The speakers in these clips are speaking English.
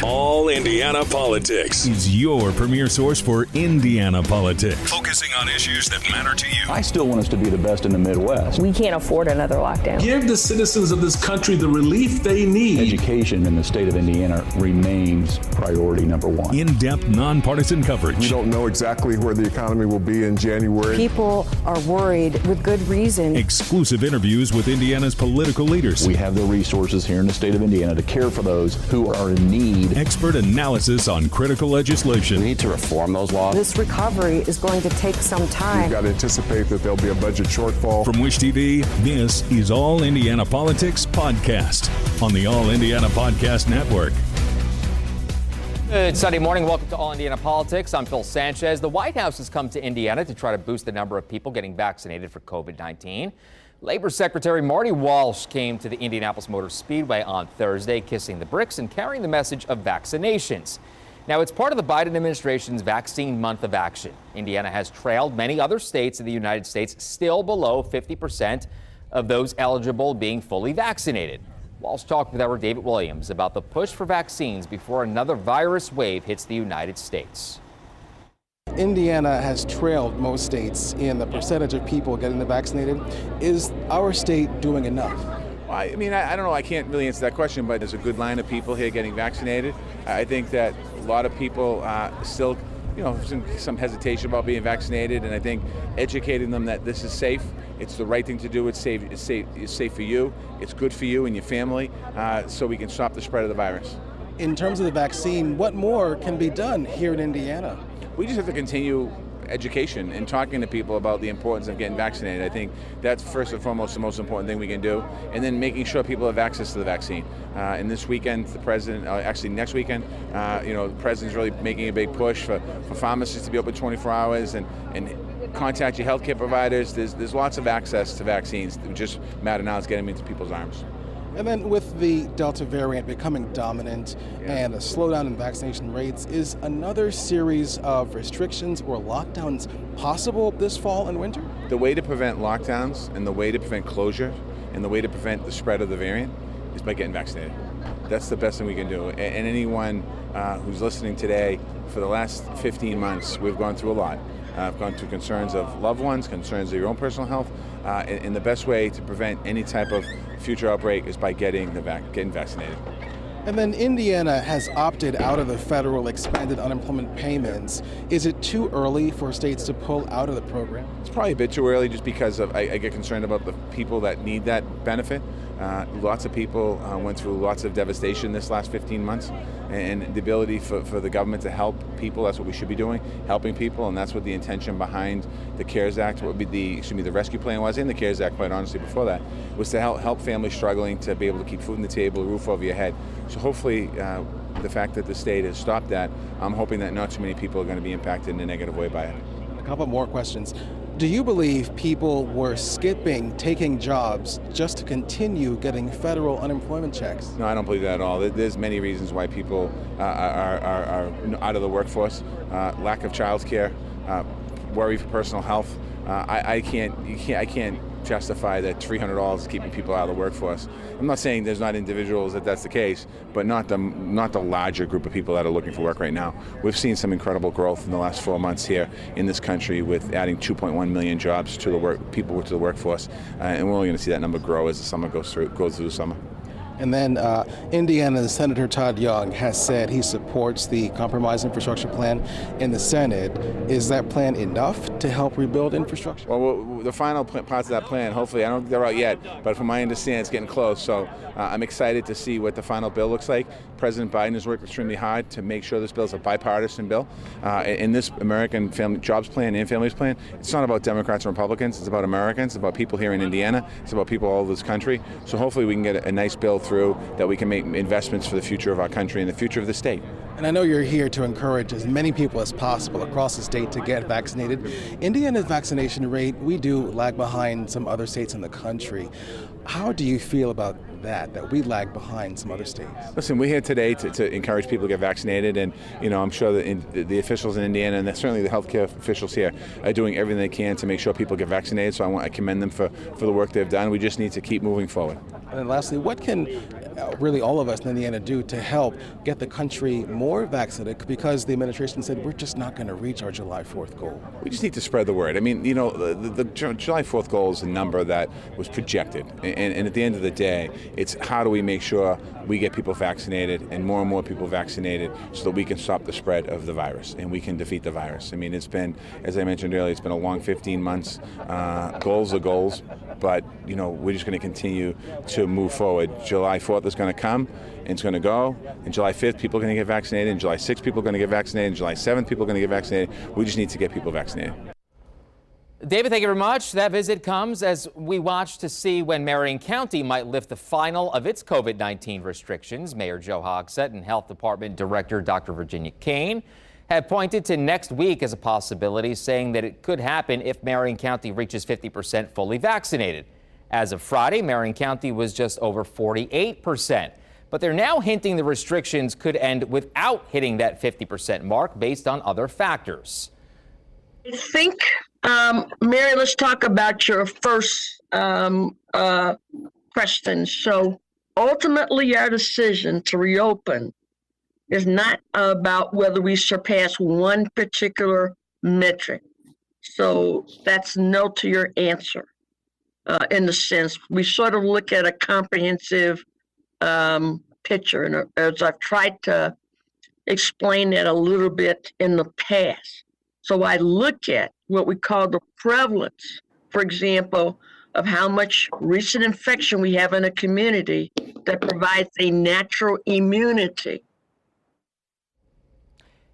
All Indiana Politics is your premier source for Indiana politics, focusing on issues that matter to you. I still want us to be the best in the Midwest. We can't afford another lockdown. Give the citizens of this country the relief they need. Education in the state of Indiana remains priority number one. In-depth, nonpartisan coverage. We don't know exactly where the economy will be in January. People are worried with good reason. Exclusive interviews with Indiana's political leaders. We have the resources here in the state of Indiana to care for those who are in need. Expert analysis on critical legislation. We need to reform those laws. This recovery is going to take some time. We've got to anticipate that there'll be a budget shortfall. From Wish TV, this is All Indiana Politics Podcast on the All Indiana Podcast Network. Good Sunday morning. Welcome to All Indiana Politics. I'm Phil Sanchez. The White House has come to Indiana to try to boost the number of people getting vaccinated for COVID-19. Labor Secretary Marty Walsh came to the Indianapolis Motor Speedway on Thursday, kissing the bricks and carrying the message of vaccinations. Now, it's part of the Biden administration's Vaccine Month of Action. Indiana has trailed many other states in the United States, still below 50% of those eligible being fully vaccinated. Walsh talked with our David Williams about the push for vaccines before another virus wave hits the United States. Indiana has trailed most states in the percentage of people getting vaccinated. Is our state doing enough? I mean, I don't know. I can't really answer that question, but there's a good line of people here getting vaccinated. I think that a lot of people still, some hesitation about being vaccinated, and I think educating them that this is safe. It's the right thing to do. It's safe for you. It's good for you and your family, so we can stop the spread of the virus. In terms of the vaccine, what more can be done here in Indiana? We just have to continue education and talking to people about the importance of getting vaccinated. I think that's first and foremost the most important thing we can do, and then making sure people have access to the vaccine. And this weekend, the president, actually next weekend, the president's really making a big push for pharmacists to be open 24 hours and contact your healthcare providers. There's lots of access to vaccines. It just matter now is getting them into people's arms. And then with the Delta variant becoming dominant and a slowdown in vaccination rates, is another series of restrictions or lockdowns possible this fall and winter? The way to prevent lockdowns and the way to prevent closure and the way to prevent the spread of the variant is by getting vaccinated. That's the best thing we can do. And anyone who's listening today, for the last 15 months, we've gone through a lot. I've gone through concerns of loved ones, concerns of your own personal health, and the best way to prevent any type of future outbreak is by getting vaccinated. And then Indiana has opted out of the federal expanded unemployment payments. Is it too early for states to pull out of the program? It's probably a bit too early just because I get concerned about the people that need that benefit. Lots of people went through lots of devastation this last 15 months, and the ability for the government to help people, that's what we should be doing, helping people, and that's what the intention behind the CARES Act, what would be the rescue plan was, in the CARES Act, quite honestly, before that, was to help families struggling to be able to keep food on the table, a roof over your head. So hopefully, the fact that the state has stopped that, I'm hoping that not too many people are going to be impacted in a negative way by it. A couple more questions. Do you believe people were skipping taking jobs just to continue getting federal unemployment checks? No, I don't believe that at all. There's many reasons why people are out of the workforce. Lack of child care, worry for personal health. I can't justify that $300 is keeping people out of the workforce. I'm not saying there's not individuals that's the case, but not the larger group of people that are looking for work right now. We've seen some incredible growth in the last 4 months here in this country with adding 2.1 million jobs to the people to the workforce, and we're only going to see that number grow as the summer goes through the summer. And then Indiana's Senator Todd Young has said he supports the compromise infrastructure plan in the Senate. Is that plan enough to help rebuild infrastructure? Well, the final parts of that plan, hopefully, I don't think they're out yet, but from my understanding, it's getting close. So I'm excited to see what the final bill looks like. President Biden has worked extremely hard to make sure this bill is a bipartisan bill. In this American Family Jobs Plan and Families Plan, it's not about Democrats and Republicans. It's about Americans. It's about people here in Indiana. It's about people all over this country. So hopefully we can get a nice bill through that we can make investments for the future of our country and the future of the state. And I know you're here to encourage as many people as possible across the state to get vaccinated. Indiana's vaccination rate, we do lag behind some other states in the country. How do you feel about that we lag behind some other states? Listen, we're here today to encourage people to get vaccinated, and I'm sure that the officials in Indiana, and certainly the healthcare officials here, are doing everything they can to make sure people get vaccinated. So I commend them for the work they've done. We just need to keep moving forward. And then lastly, what can really all of us in Indiana do to help get the country more vaccinated? Because the administration said we're just not going to reach our July 4th goal. We just need to spread the word. I mean, the July 4th goal is a number that was projected, and at the end of the day, it's how do we make sure we get people vaccinated and more people vaccinated so that we can stop the spread of the virus and we can defeat the virus. I mean, it's been, as I mentioned earlier, it's been a long 15 months. Goals are goals, but we're just going to continue to move forward. July 4th is going to come and it's going to go. And July 5th, people are going to get vaccinated. And July 6th, people are going to get vaccinated. And July 7th, people are going to get vaccinated. We just need to get people vaccinated. David, thank you very much. That visit comes as we watch to see when Marion County might lift the final of its COVID-19 restrictions. Mayor Joe Hogsett and Health Department Director Dr. Virginia Kane have pointed to next week as a possibility, saying that it could happen if Marion County reaches 50% fully vaccinated. As of Friday, Marion County was just over 48%. But they're now hinting the restrictions could end without hitting that 50% mark based on other factors. I think, Mary, let's talk about your first question. So ultimately, our decision to reopen is not about whether we surpass one particular metric. So that's no to your answer. In the sense, we sort of look at a comprehensive picture, and as I've tried to explain that a little bit in the past. So I look at what we call the prevalence, for example, of how much recent infection we have in a community that provides a natural immunity.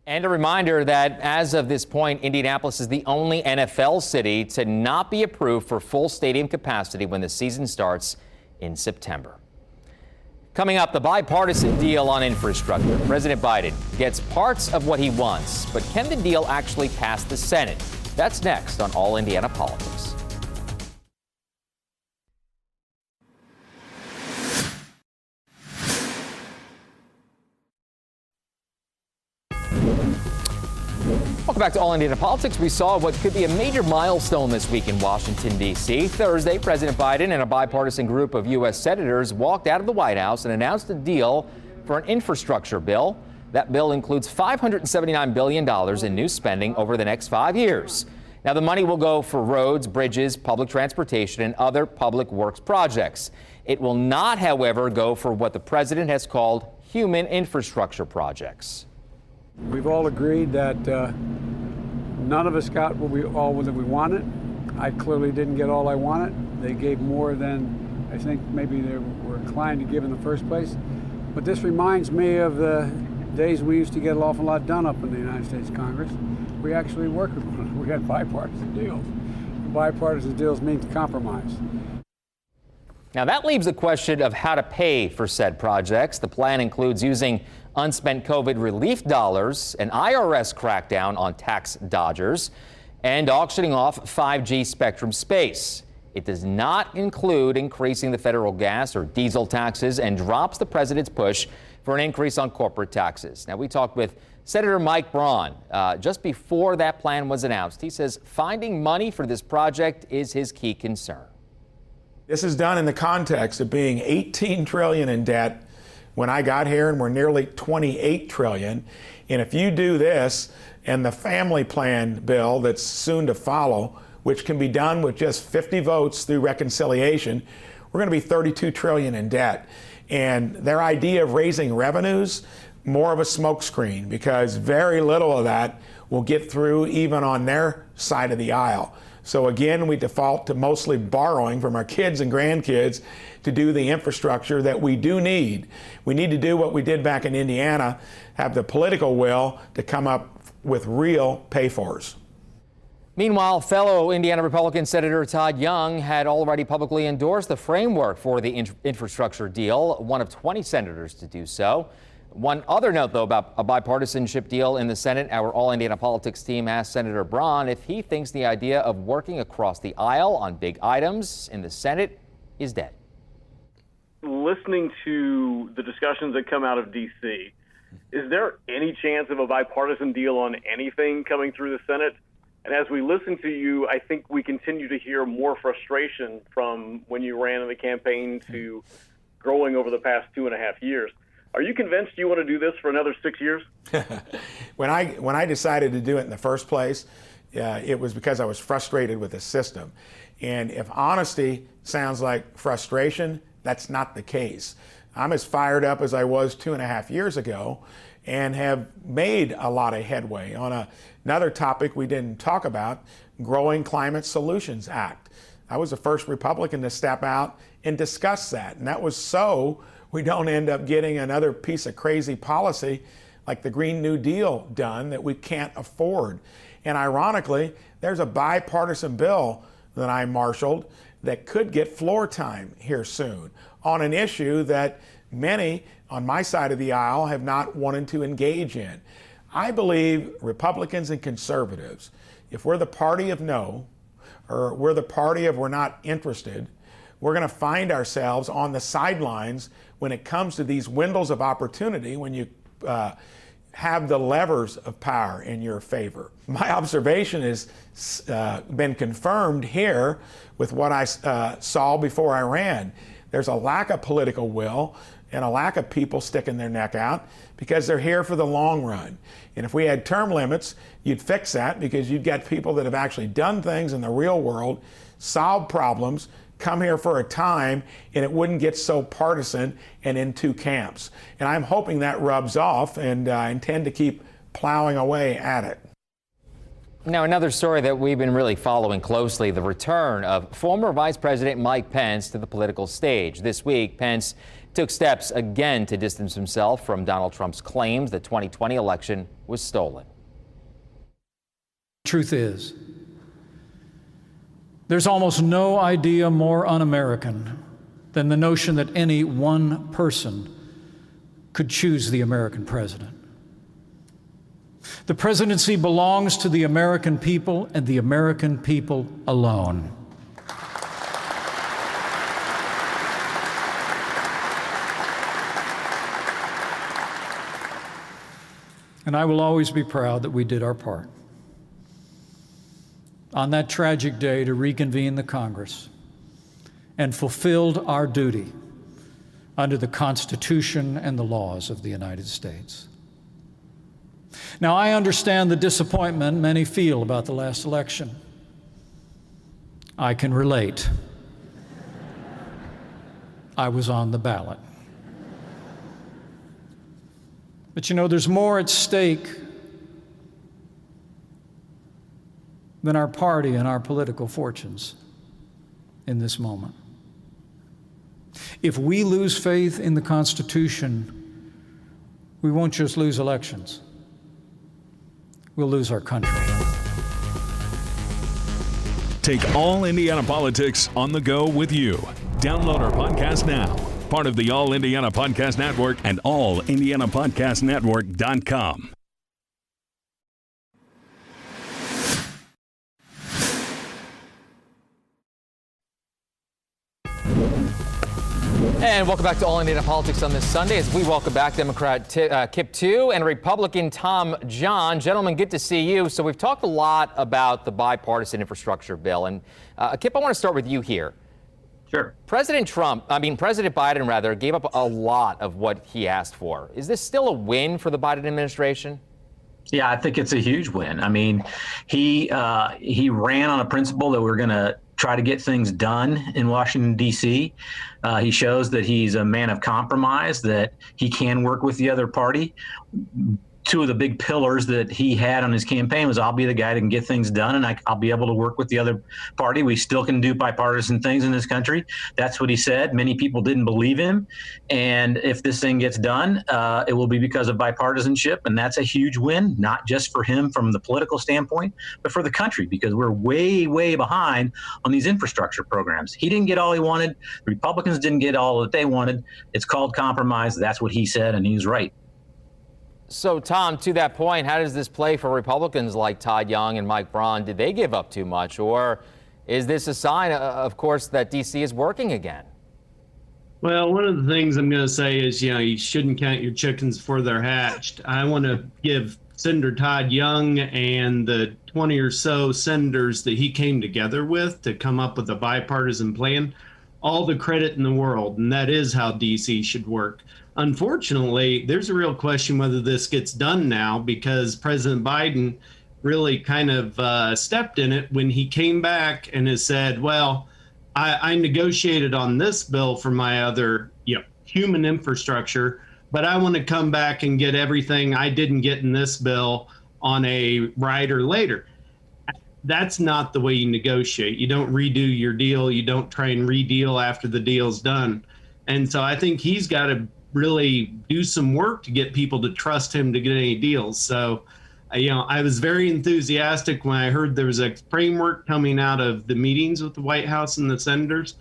And a reminder that as of this point, Indianapolis is the only NFL city to not be approved for full stadium capacity when the season starts in September. Coming up, the bipartisan deal on infrastructure. President Biden gets parts of what he wants, but can the deal actually pass the Senate? That's next on All Indiana Politics. Welcome back to All Indiana Politics. We saw what could be a major milestone this week in Washington, D.C. Thursday, President Biden and a bipartisan group of U.S. senators walked out of the White House and announced a deal for an infrastructure bill. That bill includes $579 billion in new spending over the next 5 years. Now, the money will go for roads, bridges, public transportation, and other public works projects. It will not, however, go for what the president has called human infrastructure projects. We've all agreed that none of us got what we wanted. I clearly didn't get all I wanted. They gave more than I think maybe they were inclined to give in the first place. But this reminds me of the days we used to get an awful lot done up in the United States Congress. We actually worked with one another. We had bipartisan deals. Bipartisan deals means compromise. Now, that leaves the question of how to pay for said projects. The plan includes using unspent COVID relief dollars, an IRS crackdown on tax dodgers, and auctioning off 5G spectrum space. It does not include increasing the federal gas or diesel taxes and drops the president's push for an increase on corporate taxes. Now, we talked with Senator Mike Braun just before that plan was announced. He says finding money for this project is his key concern. This is done in the context of being $18 trillion in debt when I got here, and we're nearly $28 trillion. And if you do this and the family plan bill that's soon to follow, which can be done with just 50 votes through reconciliation, we're going to be $32 trillion in debt. And their idea of raising revenues, more of a smokescreen, because very little of that will get through even on their side of the aisle. So again, we default to mostly borrowing from our kids and grandkids to do the infrastructure that we do need. We need to do what we did back in Indiana, have the political will to come up with real pay-fors. Meanwhile, fellow Indiana Republican Senator Todd Young had already publicly endorsed the framework for the infrastructure deal, one of 20 senators to do so. One other note, though, about a bipartisanship deal in the Senate, our All Indiana Politics team asked Senator Braun if he thinks the idea of working across the aisle on big items in the Senate is dead. Listening to the discussions that come out of D.C., is there any chance of a bipartisan deal on anything coming through the Senate? And as we listen to you, I think we continue to hear more frustration from when you ran in the campaign to growing over the past 2.5 years. Are you convinced you want to do this for another 6 years? When I decided to do it in the first place, it was because I was frustrated with the system. And if honesty sounds like frustration, that's not the case. I'm as fired up as I was 2.5 years ago and have made a lot of headway on another topic we didn't talk about, Growing Climate Solutions Act. I was the first Republican to step out and discuss that. And that was so we don't end up getting another piece of crazy policy like the Green New Deal done that we can't afford. And ironically, there's a bipartisan bill that I marshaled that could get floor time here soon on an issue that many on my side of the aisle have not wanted to engage in. I believe Republicans and conservatives, if we're the party of no, or we're the party of we're not interested, we're going to find ourselves on the sidelines when it comes to these windows of opportunity when you have the levers of power in your favor. My observation has been confirmed here with what I saw before I ran. There's a lack of political will and a lack of people sticking their neck out because they're here for the long run. And if we had term limits, you'd fix that because you'd get people that have actually done things in the real world, solved problems, come here for a time, and it wouldn't get so partisan and in two camps. And I'm hoping that rubs off, and I intend to keep plowing away at it. Now, another story that we've been really following closely, the return of former Vice President Mike Pence to the political stage. This week, Pence took steps again to distance himself from Donald Trump's claims the 2020 election was stolen. Truth is, there's almost no idea more un-American than the notion that any one person could choose the American president. The presidency belongs to the American people and the American people alone. And I will always be proud that we did our part on that tragic day to reconvene the Congress and fulfilled our duty under the Constitution and the laws of the United States. Now, I understand the disappointment many feel about the last election. I can relate. I was on the ballot. But you know, there's more at stake than our party and our political fortunes in this moment. If we lose faith in the Constitution, we won't just lose elections. We'll lose our country. Take All Indiana Politics on the go with you. Download our podcast now. Part of the All Indiana Podcast Network and allindianapodcastnetwork.com. And welcome back to All Indiana Politics on this Sunday as we welcome back Democrat Kip Tu and Republican Tom John. Gentlemen, good to see you. So we've talked a lot about the bipartisan infrastructure bill. And Kip, I want to start with you here. Sure. President Biden gave up a lot of what he asked for. Is this still a win for the Biden administration? Yeah, I think it's a huge win. I mean, he ran on a principle that we're going to try to get things done in Washington, D.C. He shows that he's a man of compromise, that he can work with the other party. Two of the big pillars that he had on his campaign was, I'll be the guy that can get things done, and I'll be able to work with the other party. We still can do bipartisan things in this country. That's what he said. Many people didn't believe him. And if this thing gets done, it will be because of bipartisanship. And that's a huge win, not just for him from the political standpoint, but for the country, because we're way, way behind on these infrastructure programs. He didn't get all he wanted. The Republicans didn't get all that they wanted. It's called compromise. That's what he said, and he's right. So, Tom, to that point, how does this play for Republicans like Todd Young and Mike Braun? Did they give up too much, or is this a sign, of course, that D.C. is working again? Well, one of the things I'm going to say is, you shouldn't count your chickens before they're hatched. I want to give Senator Todd Young and the 20 or so senators that he came together with to come up with a bipartisan plan all the credit in the world, and that is how D.C. should work. Unfortunately, there's a real question whether this gets done now, because President Biden really kind of stepped in it when he came back and has said, well, I negotiated on this bill for my other human infrastructure, but I want to come back and get everything I didn't get in this bill on a rider later. That's not the way you negotiate. You don't redo your deal. You don't try and re-deal after the deal's done. And so I think he's got to really do some work to get people to trust him to get any deals. So, I was very enthusiastic when I heard there was a framework coming out of the meetings with the White House and the senators.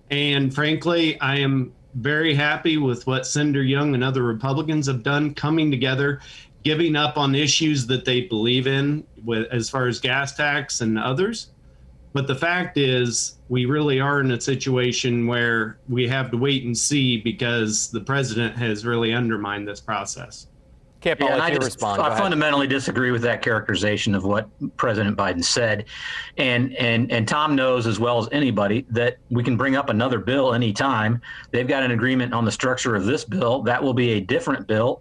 And frankly, I am very happy with what Senator Young and other Republicans have done, coming together, giving up on issues that they believe in, as far as gas tax and others. But the fact is, we really are in a situation where we have to wait and see, because the president has really undermined this process. Kip, I'll let you respond. I fundamentally disagree with that characterization of what President Biden said. And Tom knows as well as anybody that we can bring up another bill anytime. They've got an agreement on the structure of this bill. That will be a different bill.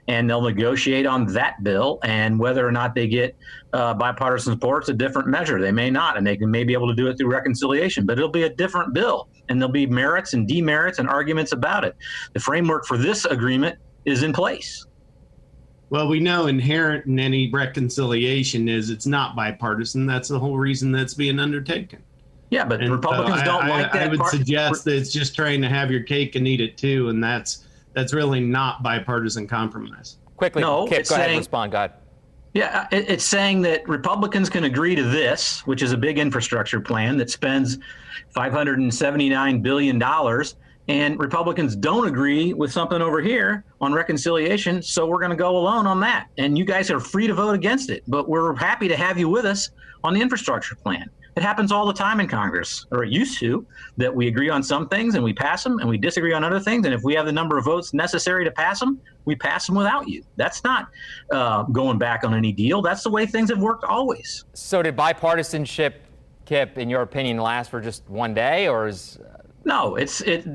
And they'll negotiate on that bill. And whether or not they get bipartisan support, it's a different measure. They may not, and they may be able to do it through reconciliation, but it'll be a different bill. And there'll be merits and demerits and arguments about it. The framework for this agreement is in place. Well, we know inherent in any reconciliation is it's not bipartisan. That's the whole reason that's being undertaken. Yeah, but Republicans don't like that. I would suggest that it's just trying to have your cake and eat it too, and that's really not bipartisan compromise. Quickly, no, Kip, go ahead and respond. Go ahead. Yeah, it's saying that Republicans can agree to this, which is a big infrastructure plan that spends $579 billion, and Republicans don't agree with something over here on reconciliation, so we're going to go alone on that. And you guys are free to vote against it, but we're happy to have you with us on the infrastructure plan. It happens all the time in Congress, or it used to, that we agree on some things and we pass them, and we disagree on other things. And if we have the number of votes necessary to pass them, we pass them without you. That's not going back on any deal. That's the way things have worked always. So did bipartisanship, Kip, in your opinion, last for just one day, or is... No, it's part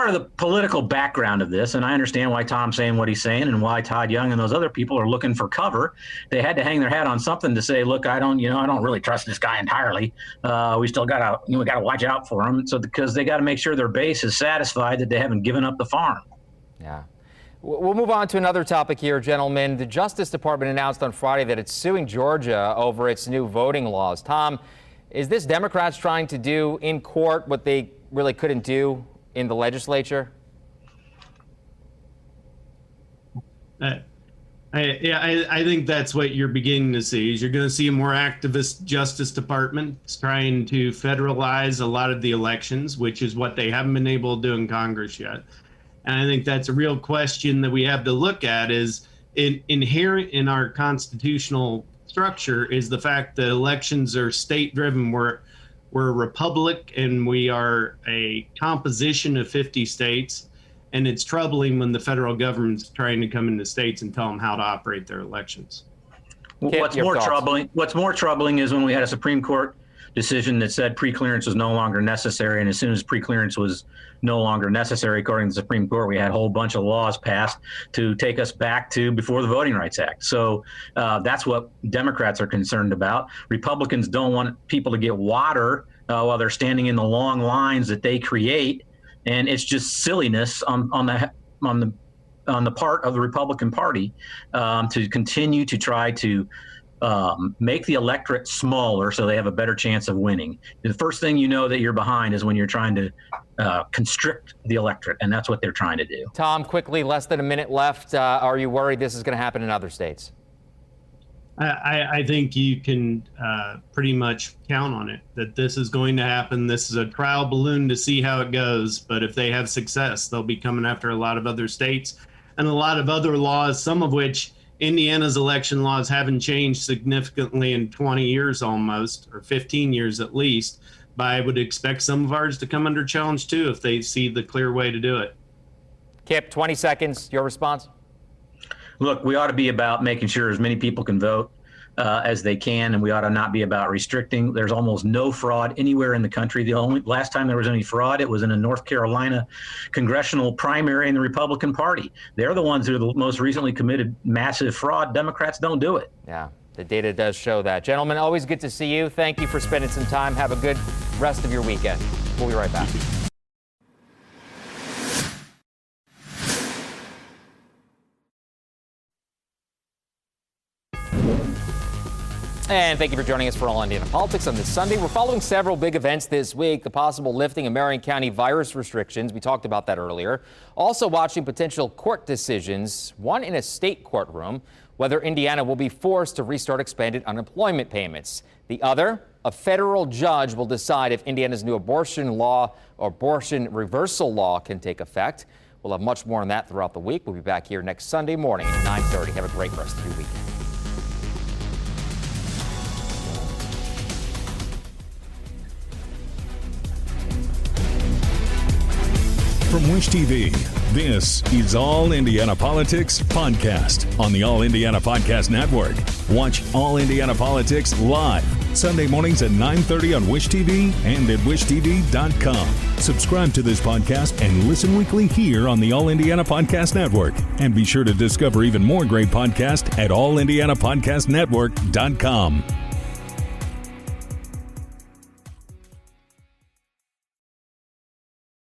of the political background of this, and I understand why Tom's saying what he's saying and why Todd Young and those other people are looking for cover. They had to hang their hat on something to say, look, I don't really trust this guy entirely. We still gotta watch out for him. So because they got to make sure their base is satisfied that they haven't given up the farm. Yeah. We'll move on to another topic here, gentlemen. The Justice Department announced on Friday that it's suing Georgia over its new voting laws. Tom, is this Democrats trying to do in court what they really couldn't do in the legislature? I think that's what you're beginning to see. Is you're going to see a more activist Justice Department trying to federalize a lot of the elections, which is what they haven't been able to do in Congress yet. And I think that's a real question that we have to look at. Is inherent in our constitutional structure is the fact that elections are state-driven. We're a republic, and we are a composition of 50 states. And it's troubling when the federal government's trying to come into states and tell them how to operate their elections. What's more troubling is when we had a Supreme Court decision that said pre-clearance was no longer necessary, and as soon as pre-clearance was no longer necessary, according to the Supreme Court, we had a whole bunch of laws passed to take us back to before the Voting Rights Act. So that's what Democrats are concerned about. Republicans don't want people to get water while they're standing in the long lines that they create, and it's just silliness on the part of the Republican Party to continue to try to make the electorate smaller so they have a better chance of winning. The first thing you know that you're behind is when you're trying to constrict the electorate, and that's what they're trying to do. Tom, quickly, less than a minute left. Are you worried this is going to happen in other states? I think you can pretty much count on it, that this is going to happen. This is a trial balloon to see how it goes, but if they have success, they'll be coming after a lot of other states. and a lot of other laws, some of which Indiana's election laws haven't changed significantly in 20 years almost, or 15 years at least. But I would expect some of ours to come under challenge too if they see the clear way to do it. Kip, 20 seconds, your response? Look, we ought to be about making sure as many people can vote as they can, and we ought to not be about restricting. There's almost no fraud anywhere in the country. The only last time there was any fraud, it was in a North Carolina congressional primary in the Republican Party. They're the ones who are the most recently committed massive fraud. Democrats don't do it. Yeah, the data does show that. Gentlemen, always good to see you. Thank you for spending some time. Have a good rest of your weekend. We'll be right back. And thank you for joining us for All Indiana Politics on this Sunday. We're following several big events this week. The possible lifting of Marion County virus restrictions. We talked about that earlier. Also watching potential court decisions, one in a state courtroom, whether Indiana will be forced to restart expanded unemployment payments. The other, a federal judge will decide if Indiana's new abortion law or abortion reversal law can take effect. We'll have much more on that throughout the week. We'll be back here next Sunday morning at 9:30. Have a great rest of your weekend. From Wish TV, this is All Indiana Politics Podcast on the All Indiana Podcast Network. Watch All Indiana Politics live Sunday mornings at 9:30 on Wish TV and at wishtv.com. Subscribe to this podcast and listen weekly here on the All Indiana Podcast Network. And be sure to discover even more great podcasts at allindianapodcastnetwork.com.